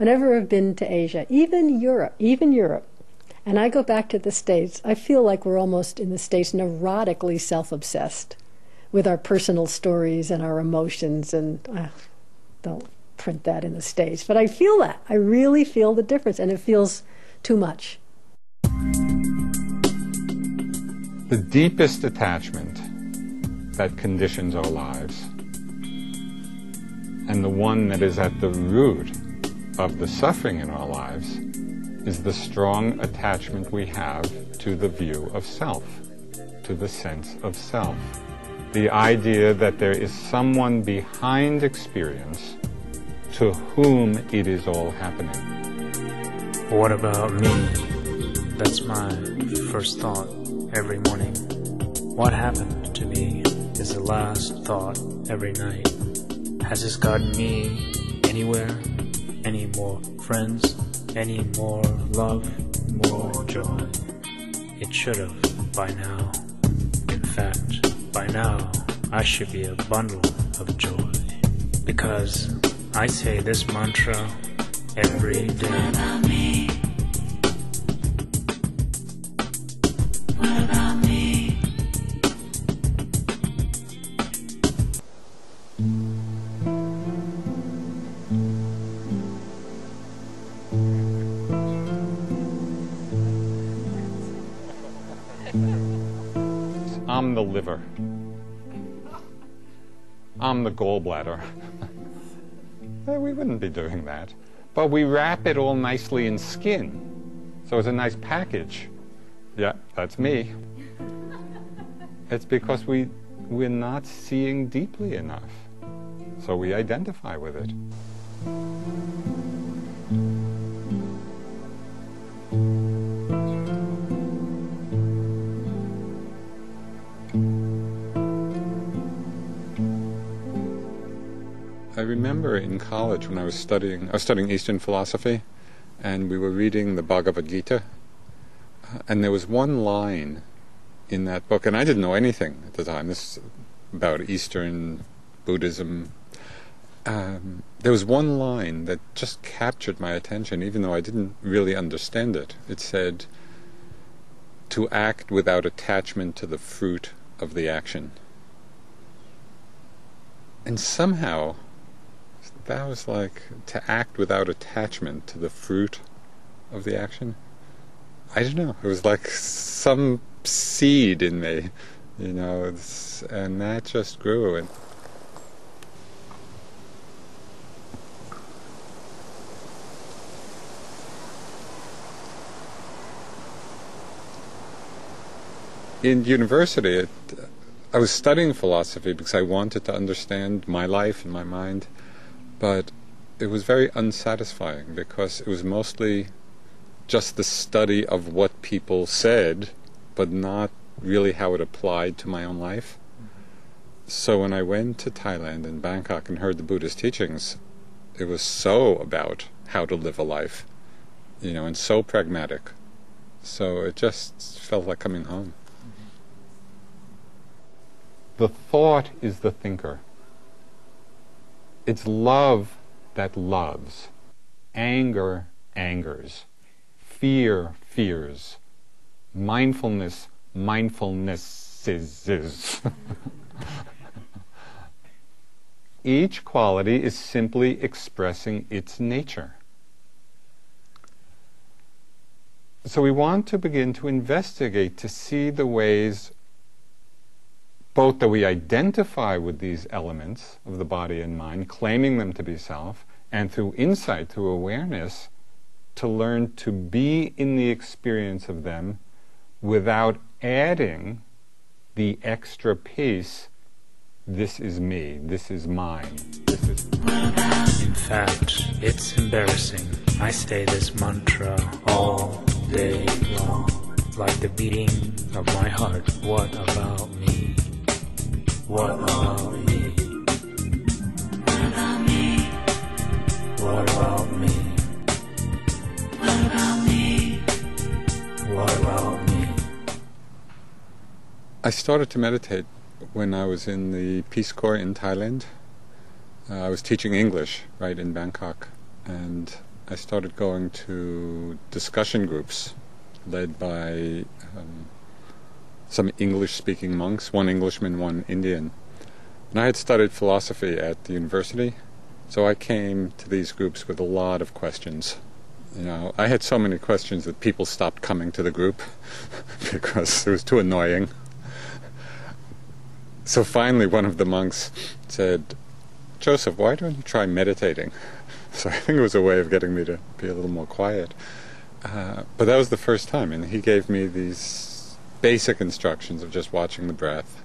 Whenever I've been to Asia, even Europe, and I go back to the States, I feel like we're almost in the States neurotically self-obsessed with our personal stories and our emotions, and don't print that in the States. But I feel that. I really feel the difference, and it feels too much. The deepest attachment that conditions our lives, and the one that is at the root of the suffering in our lives, is the strong attachment we have to the view of self, to the sense of self. The idea that there is someone behind experience to whom it is all happening. What about me? That's my first thought every morning. What happened to me is the last thought every night. Has this gotten me anywhere? Any more friends? Any more love? More joy? It should have by now. In fact, by now I should be a bundle of joy. Because I say this mantra every day. What about me? What about me? I'm the liver. I'm the gallbladder. We wouldn't be doing that. But we wrap it all nicely in skin. So it's a nice package. Yeah, that's me. It's because we're not seeing deeply enough. So we identify with it. I remember in college when I was studying Eastern philosophy, and we were reading the Bhagavad Gita, and there was one line in that book, and I didn't know anything at the time. This is about Eastern Buddhism. There was one line that just captured my attention, even though I didn't really understand it. It said, "To act without attachment to the fruit of the action." And somehow that was like, to act without attachment to the fruit of the action. I don't know, it was like some seed in me, you know, and that just grew. And in university, I was studying philosophy because I wanted to understand my life and my mind, but it was very unsatisfying because it was mostly just the study of what people said, but not really how it applied to my own life. So when I went to Thailand and Bangkok and heard the Buddhist teachings, it was so about how to live a life, you know, and so pragmatic. So it just felt like coming home. The thought is the thinker. It's love that loves. Anger angers. Fear fears. Mindfulness mindfulnesses. Each quality is simply expressing its nature. So we want to begin to investigate to see the ways both that we identify with these elements of the body and mind, claiming them to be self, and through insight, through awareness, to learn to be in the experience of them without adding the extra piece, this is me, this is mine, this is... In fact, it's embarrassing. I say this mantra all day long, like the beating of my heart. What about me? What about me? What about me? What about me? What about me? What about me? I started to meditate when I was in the Peace Corps in Thailand. I was teaching English right in Bangkok, and I started going to discussion groups led by some English-speaking monks, one Englishman, one Indian. And I had studied philosophy at the university, so I came to these groups with a lot of questions. You know, I had so many questions that people stopped coming to the group because it was too annoying. So finally one of the monks said, "Joseph, why don't you try meditating?" So I think it was a way of getting me to be a little more quiet. But that was the first time, and he gave me these basic instructions of just watching the breath.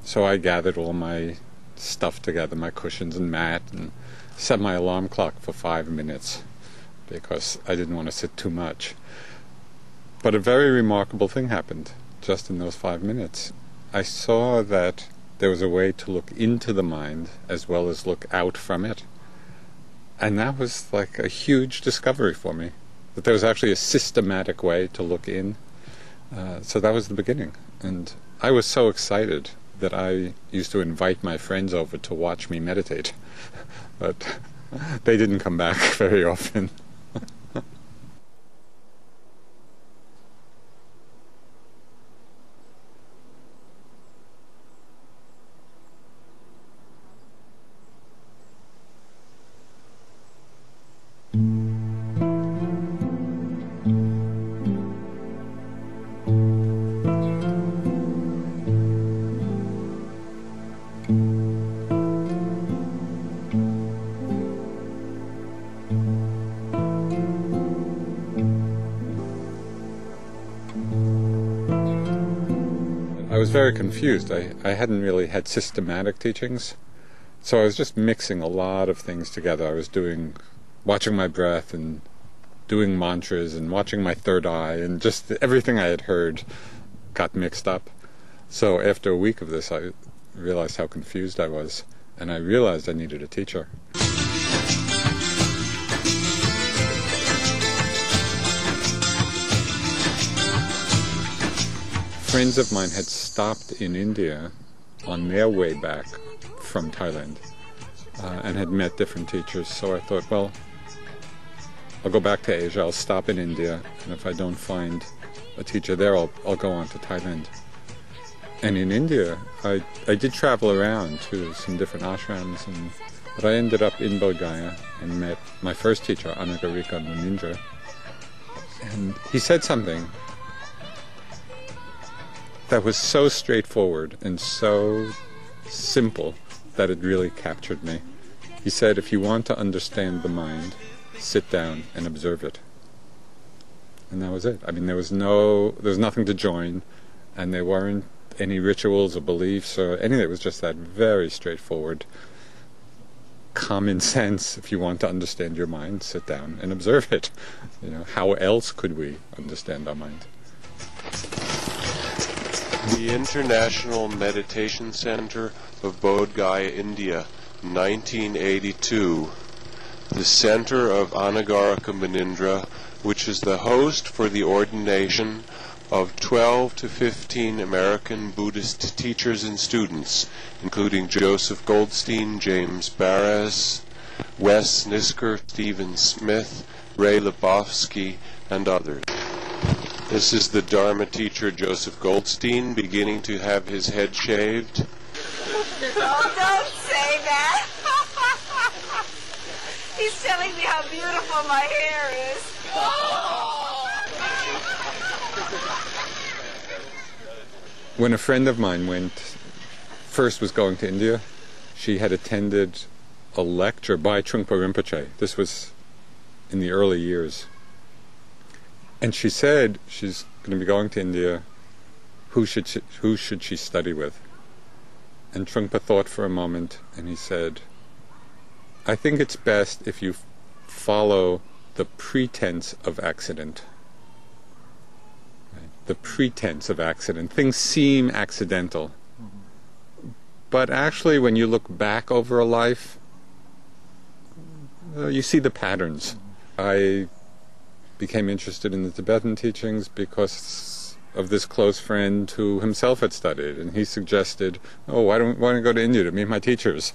So I gathered all my stuff together, my cushions and mat, and set my alarm clock for 5 minutes because I didn't want to sit too much. But a very remarkable thing happened just in those 5 minutes. I saw that there was a way to look into the mind as well as look out from it. And that was like a huge discovery for me, that there was actually a systematic way to look in. So that was the beginning. And I was so excited that I used to invite my friends over to watch me meditate. But they didn't come back very often. I was very confused. I hadn't really had systematic teachings, so I was just mixing a lot of things together. I was watching my breath and doing mantras and watching my third eye, and just everything I had heard got mixed up. So after a week of this, I realized how confused I was, and I realized I needed a teacher. Friends of mine had stopped in India on their way back from Thailand and had met different teachers, so I thought, well, I'll go back to Asia, I'll stop in India, and if I don't find a teacher there, I'll go on to Thailand. And in India, I did travel around to some different ashrams, but I ended up in Bodh Gaya and met my first teacher, Anagarika Munindra, and he said something that was so straightforward and so simple that it really captured me. He said, if you want to understand the mind, sit down and observe it. And that was it. I mean, there was nothing to join, and there weren't any rituals or beliefs or anything. It was just that very straightforward common sense. If you want to understand your mind, sit down and observe it. You know, how else could we understand our mind? The International Meditation Center of Bodh Gaya, India, 1982. The Center of Anagarika Munindra, which is the host for the ordination of 12 to 15 American Buddhist teachers and students, including Joseph Goldstein, James Barras, Wes Nisker, Stephen Smith, Ray Lebowski, and others. This is the Dharma teacher Joseph Goldstein beginning to have his head shaved. Oh, don't say that. He's telling me how beautiful my hair is. When a friend of mine was going to India, she had attended a lecture by Trungpa Rinpoche. This was in the early years. And she said she's going to be going to India. Who should she study with? And Trungpa thought for a moment, and he said, I think it's best if you follow the pretense of accident. Right? The pretense of accident. Things seem accidental. But actually, when you look back over a life, you see the patterns. I became interested in the Tibetan teachings because of this close friend who himself had studied, and he suggested, why don't you go to India to meet my teachers?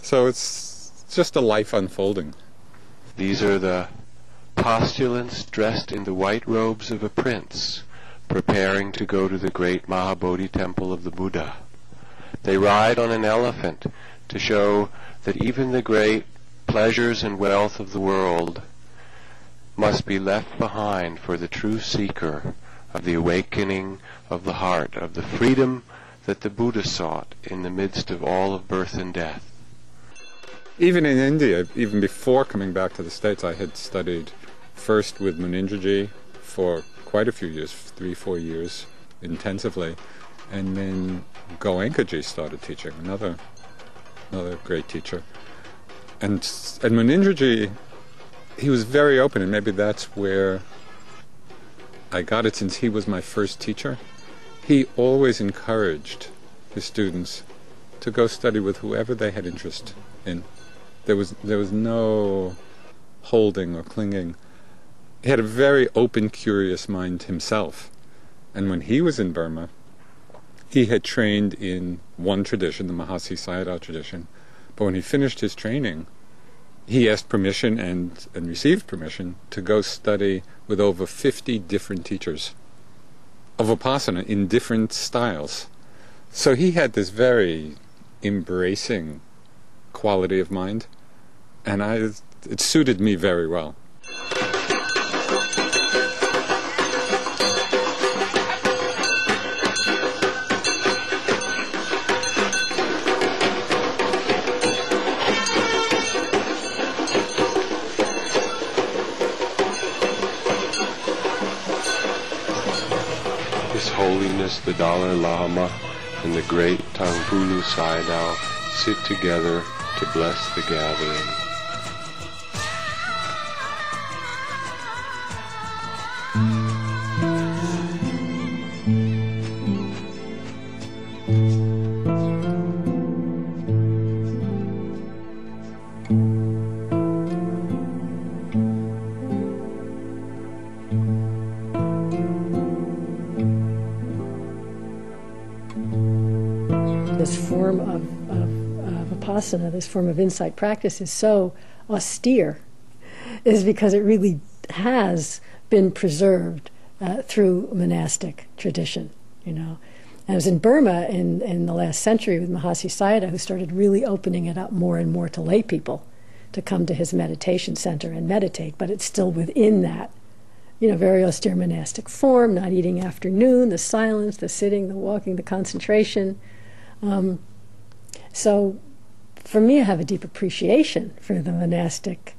So it's just a life unfolding. These are the postulants dressed in the white robes of a prince, preparing to go to the great Mahabodhi temple of the Buddha. They ride on an elephant to show that even the great pleasures and wealth of the world must be left behind for the true seeker of the awakening of the heart, of the freedom that the Buddha sought in the midst of all of birth and death. Even in India, even before coming back to the States, I had studied first with Munindraji for quite a few years, 3-4 years, intensively, and then Goenkaji started teaching, another great teacher. And Munindraji, he was very open, and maybe that's where I got it, since he was my first teacher. He always encouraged his students to go study with whoever they had interest in. There was no holding or clinging. He had a very open, curious mind himself. And when he was in Burma, he had trained in one tradition, the Mahasi Sayadaw tradition. But when he finished his training, he asked permission and received permission to go study with over 50 different teachers of Vipassana in different styles. So he had this very embracing quality of mind, and it suited me very well. His Holiness the Dalai Lama and the great Taungpulu Sayadaw sit together to bless the gathering. This form of Vipassana, this form of insight practice, is so austere, is because it really has been preserved through monastic tradition, you know. And it was in Burma in the last century with Mahasi Sayadaw who started really opening it up more and more to lay people to come to his meditation center and meditate, but it's still within that, you know, very austere monastic form, not eating after noon, the silence, the sitting, the walking, the concentration. So for me, I have a deep appreciation for the monastic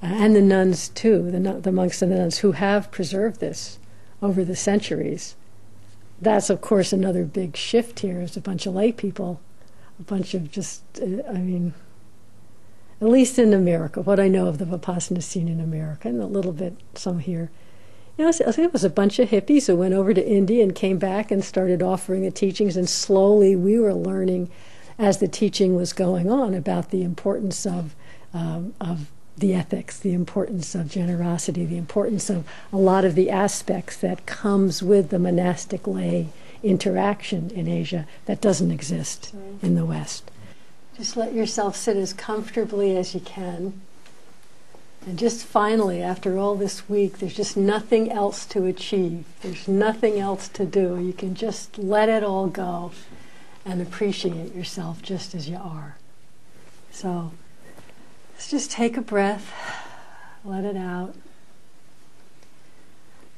and the nuns too, the monks and the nuns who have preserved this over the centuries. That's, of course, another big shift here is a bunch of lay people, a bunch of just, at least in America, what I know of the Vipassana scene in America, and a little bit some here. You know, I think it was a bunch of hippies who went over to India and came back and started offering the teachings, and slowly we were learning as the teaching was going on about the importance of the ethics, the importance of generosity, the importance of a lot of the aspects that comes with the monastic lay interaction in Asia that doesn't exist in the West. Just let yourself sit as comfortably as you can. And just finally, after all this week, there's just nothing else to achieve. There's nothing else to do. You can just let it all go and appreciate yourself just as you are. So let's just take a breath, let it out.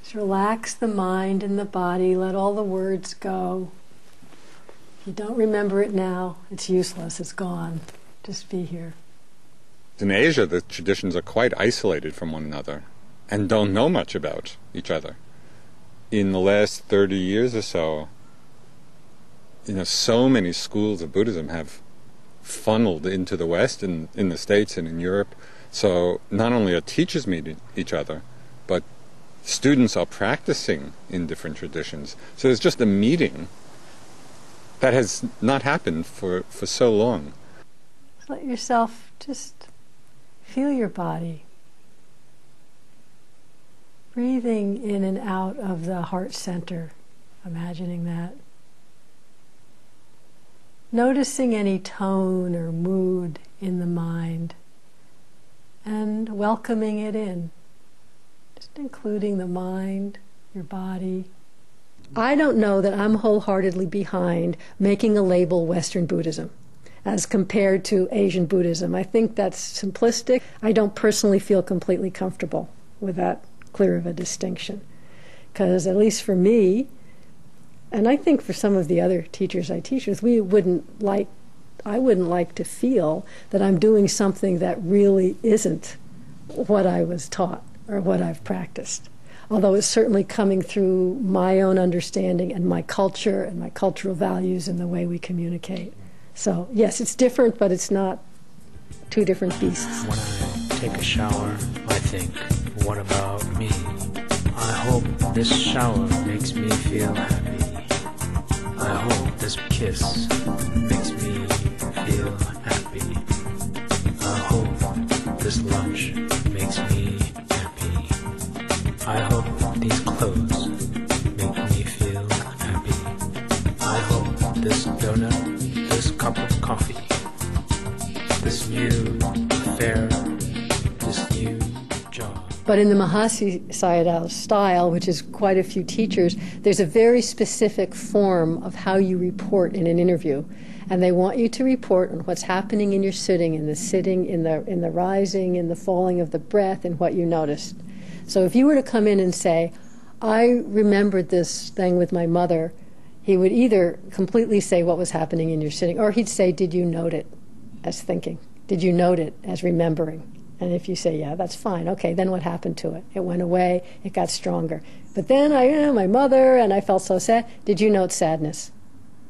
Just relax the mind and the body, let all the words go. If you don't remember it now, it's useless, it's gone. Just be here. In Asia, the traditions are quite isolated from one another and don't know much about each other. In the last 30 years or so, you know, so many schools of Buddhism have funneled into the West and in the States and in Europe. So not only are teachers meeting each other, but students are practicing in different traditions. So there's just a meeting that has not happened for so long. Let yourself just feel your body. Breathing in and out of the heart center, imagining that. Noticing any tone or mood in the mind and welcoming it in, just including the mind, your body. I don't know that I'm wholeheartedly behind making a label Western Buddhism as compared to Asian Buddhism. I think that's simplistic. I don't personally feel completely comfortable with that clear of a distinction. Because at least for me, and I think for some of the other teachers I teach with, I wouldn't like to feel that I'm doing something that really isn't what I was taught or what I've practiced. Although it's certainly coming through my own understanding and my culture and my cultural values and the way we communicate. So yes, it's different, but it's not two different beasts. When I take a shower, I think, what about me? I hope this shower makes me feel happy. I hope this kiss makes me feel happy. I hope this lunch makes me happy. I hope these clothes make me feel happy. I hope this donut, this cup of coffee, this new affair, this new job. But in the Mahasi Sayadaw style, which is quite a few teachers, there's a very specific form of how you report in an interview. And they want you to report on what's happening in your sitting, in the rising, in the falling of the breath, and what you noticed. So if you were to come in and say, I remembered this thing with my mother, he would either completely say what was happening in your sitting, or he'd say, did you note it as thinking? Did you note it as remembering? And if you say, yeah, that's fine. Okay, then what happened to it? It went away, it got stronger. But then my mother, and I felt so sad. Did you note sadness?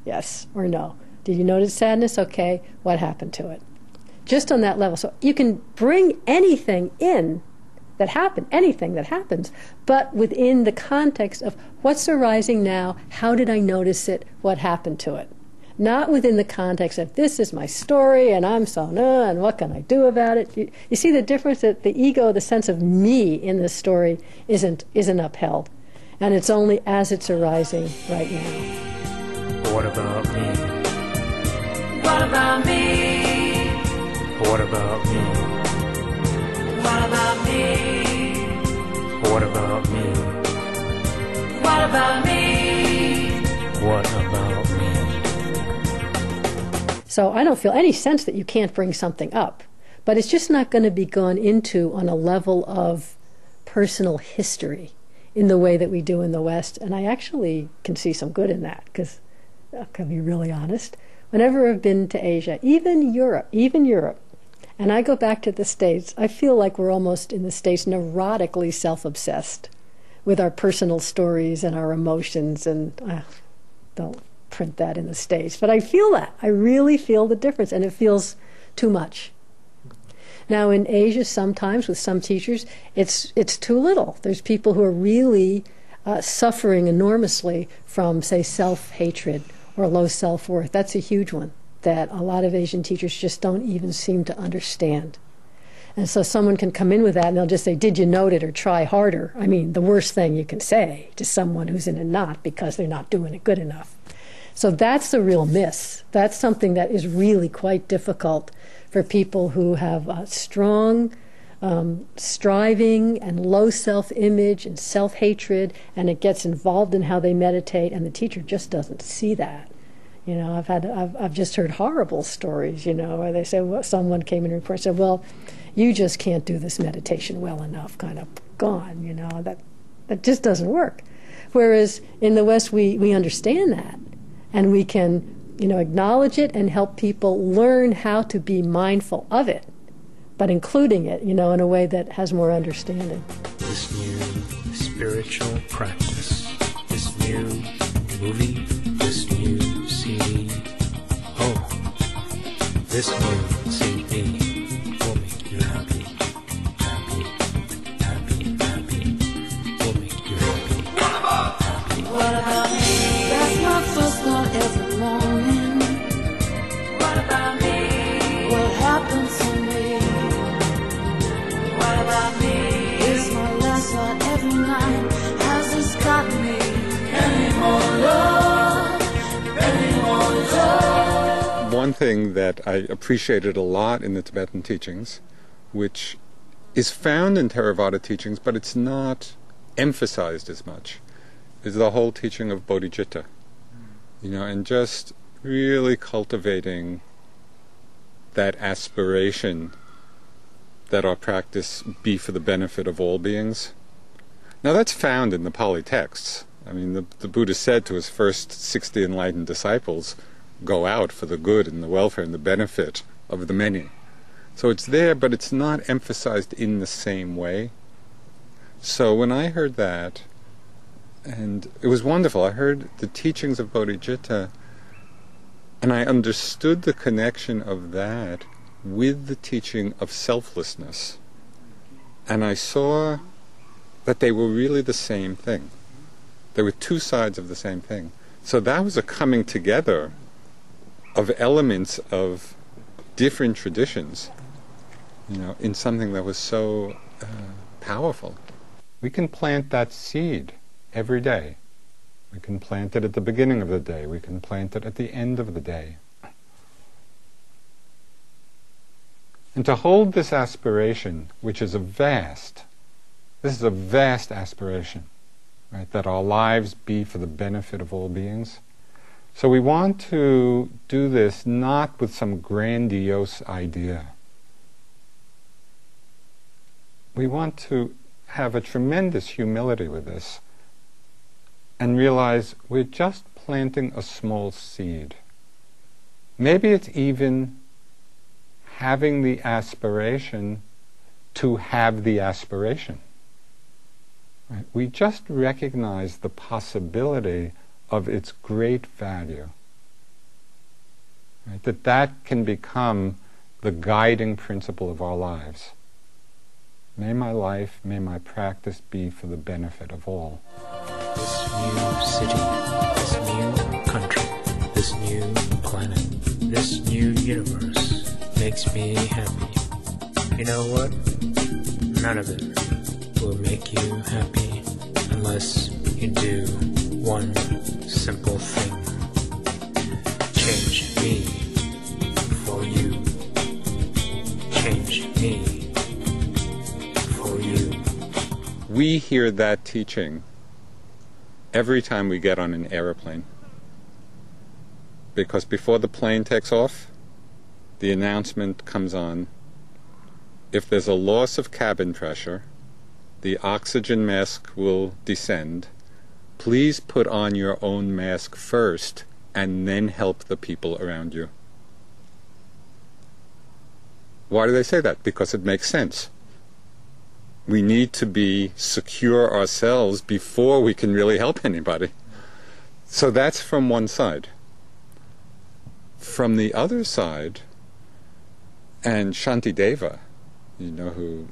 Yes or no? Did you notice sadness? Okay, what happened to it? Just on that level. So you can bring anything in that happened, anything that happens, but within the context of what's arising now, how did I notice it, what happened to it? Not within the context of this is my story and I'm so and what can I do about it? You see the difference, that the ego, the sense of me in this story isn't upheld. And it's only as it's arising right now. What about me? What about me? What about me? What about me? What about me? What about me? What about me? So I don't feel any sense that you can't bring something up, but it's just not going to be gone into on a level of personal history in the way that we do in the West. And I actually can see some good in that, because I can be really honest. Whenever I've been to Asia, even Europe, and I go back to the States, I feel like we're almost in the States neurotically self-obsessed with our personal stories and our emotions, and don't print that in the States. But I feel that. I really feel the difference, and it feels too much. Now in Asia, sometimes with some teachers, it's too little. There's people who are really suffering enormously from, say, self-hatred or low self-worth. That's a huge one that a lot of Asian teachers just don't even seem to understand. And so someone can come in with that and they'll just say, did you note it, or try harder? I mean, the worst thing you can say to someone who's in a knot because they're not doing it good enough. So that's the real miss. That's something that is really quite difficult for people who have strong striving and low self-image and self-hatred, and it gets involved in how they meditate, and the teacher just doesn't see that. You know, I've just heard horrible stories, you know, where they say, well, someone came in and reported, said, well, you just can't do this meditation well enough, kind of gone, you know, that just doesn't work. Whereas in the West, we understand that, and we can, you know, acknowledge it and help people learn how to be mindful of it, but including it, you know, in a way that has more understanding. This new spiritual practice, this new movie, this new CD, this new CD will make you happy, happy, happy, happy, will make you happy, happy. What about me? That's my first thought every morning. What about me? What happens to me? What about me? It's my last thought every night. Has this got me? Any more love? Any more love? One something that I appreciated a lot in the Tibetan teachings, which is found in Theravada teachings, but it's not emphasized as much, is the whole teaching of bodhicitta. And just really cultivating that aspiration that our practice be for the benefit of all beings. Now that's found in the Pali texts. I mean, the Buddha said to his first 60 enlightened disciples, go out for the good and the welfare and the benefit of the many. So it's there, but it's not emphasized in the same way. So when I heard that, and it was wonderful, I heard the teachings of bodhicitta, and I understood the connection of that with the teaching of selflessness. And I saw that they were really the same thing. They were two sides of the same thing. So that was a coming together of elements of different traditions, in something that was so powerful. We can plant that seed every day. We can plant it at the beginning of the day. We can plant it at the end of the day. And to hold this aspiration, which is this is a vast aspiration, right? That our lives be for the benefit of all beings. So we want to do this not with some grandiose idea. We want to have a tremendous humility with this and realize we're just planting a small seed. Maybe it's even having the aspiration to have the aspiration. Right? We just recognize the possibility of its great value. Right? That can become the guiding principle of our lives. May my life, may my practice be for the benefit of all. This new city, this new country, this new planet, this new universe makes me happy. You know what? None of it will make you happy unless you do one simple thing. Change me for you. Change me. We hear that teaching every time we get on an airplane. Because before the plane takes off, the announcement comes on, if there's a loss of cabin pressure, the oxygen mask will descend. Please put on your own mask first and then help the people around you. Why do they say that? Because it makes sense. We need to be secure ourselves before we can really help anybody. So that's from one side. From the other side, and Shantideva, who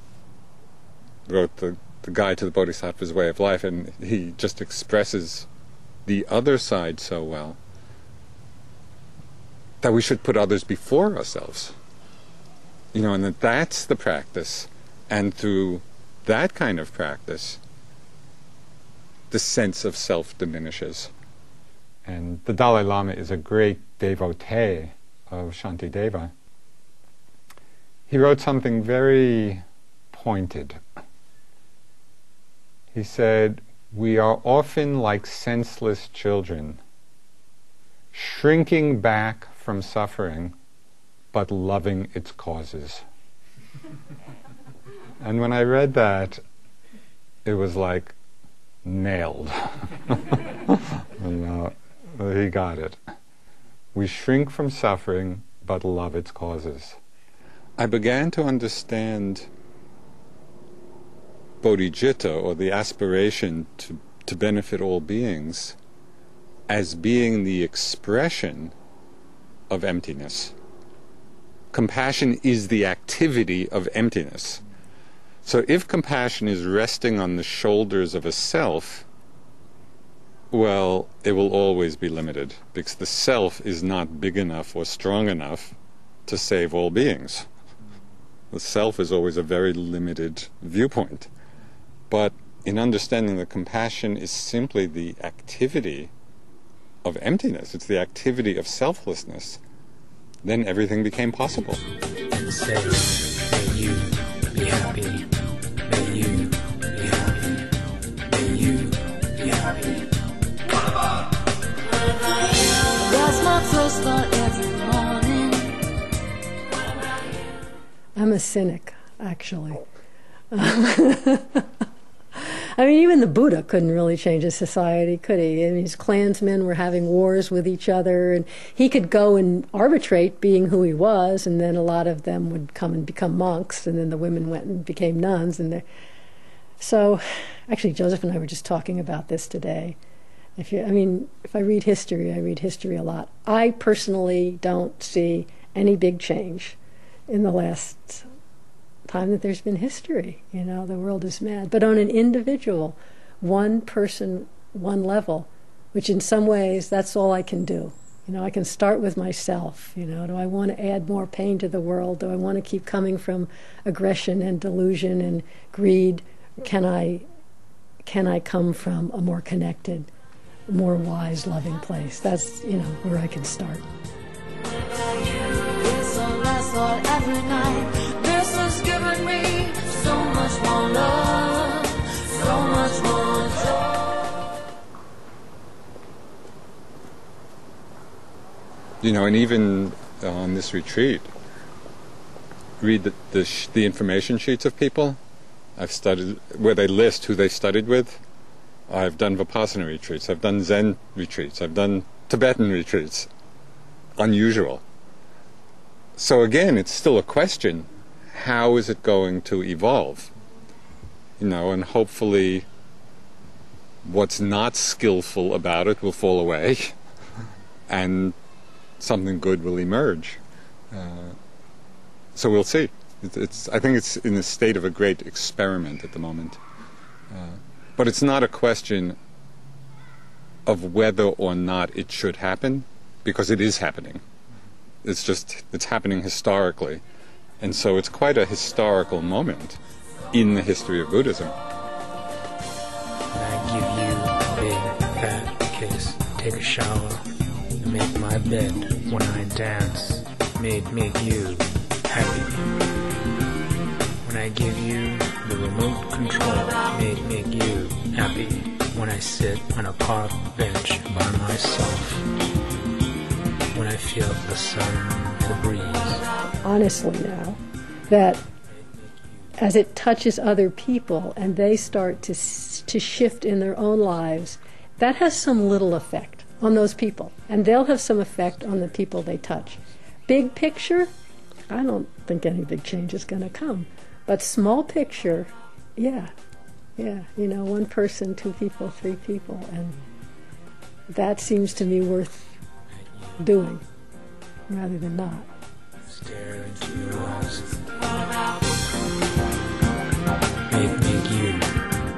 wrote the Guide to the Bodhisattva's Way of Life, and he just expresses the other side so well, that we should put others before ourselves. And that's the practice. And through that kind of practice, the sense of self diminishes. And the Dalai Lama is a great devotee of Shantideva. He wrote something very pointed. He said, we are often like senseless children, shrinking back from suffering, but loving its causes. And when I read that, it was like nailed. He got it. We shrink from suffering, but love its causes. I began to understand bodhicitta, or the aspiration to benefit all beings, as being the expression of emptiness. Compassion is the activity of emptiness. So if compassion is resting on the shoulders of a self, well, it will always be limited, because the self is not big enough or strong enough to save all beings. The self is always a very limited viewpoint. But in understanding that compassion is simply the activity of emptiness, it's the activity of selflessness, then everything became possible. And say, may you be happy. May you be happy. May you be happy. That's my first thought every morning. I'm a cynic, actually. I mean, even the Buddha couldn't really change his society, could he? I mean, his clansmen were having wars with each other, and he could go and arbitrate being who he was, and then a lot of them would come and become monks, and then the women went and became nuns. So, actually, Joseph and I were just talking about this today. If I read history, I read history a lot. I personally don't see any big change in the last time that there's been history. The world is mad. But on an individual, one person, one level, which in some ways, that's all I can do. I can start with myself. Do I want to add more pain to the world? Do I want to keep coming from aggression and delusion and greed? Can I come from a more connected, more wise, loving place? That's, where I can start. It's a last thought every night. This has given me so much more love, so much more joy. And even on this retreat, read the information sheets of people. I've studied where they list who they studied with. I've done Vipassana retreats. I've done Zen retreats. I've done Tibetan retreats. Unusual. So again, it's still a question. How is it going to evolve? And hopefully what's not skillful about it will fall away and something good will emerge. So we'll see. I think it's in the state of a great experiment at the moment. But it's not a question of whether or not it should happen, because it is happening. It's happening historically. And so it's quite a historical moment in the history of Buddhism. I give you a big fat kiss, take a shower, and make my bed when I dance, make you happy. When I give you the remote control, make you happy. When I sit on a park bench by myself, when I feel the sun and the breeze. Honestly now, that as it touches other people and they start to shift in their own lives, that has some little effect on those people. And they'll have some effect on the people they touch. Big picture, I don't think any big change is going to come. But small picture, yeah, one person, two people, three people, and that seems to me worth doing rather than not. Stare into your eyes. Make you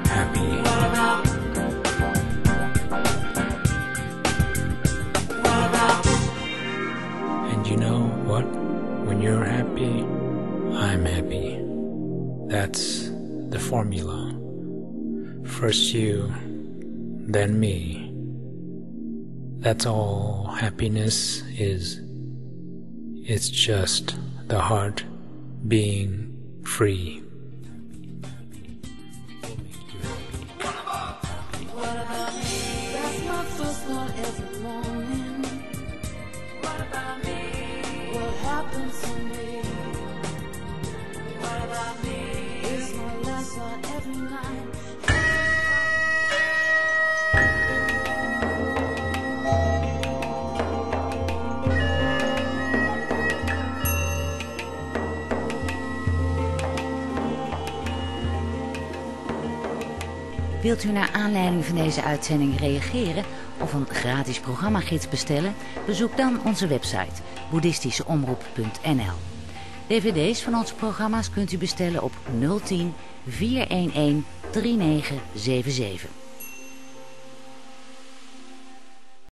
happy. And you know what? When you're happy, I'm happy. That's the formula. First you, then me. That's all happiness is. It's just the heart being free. That's my first thought every morning. What about me? What happens to me? What about me? It's my last thought every night. Wilt u naar aanleiding van deze uitzending reageren of een gratis programmagids bestellen? Bezoek dan onze website boeddhistischeomroep.nl. DVD's van onze programma's kunt u bestellen op 010 411 3977.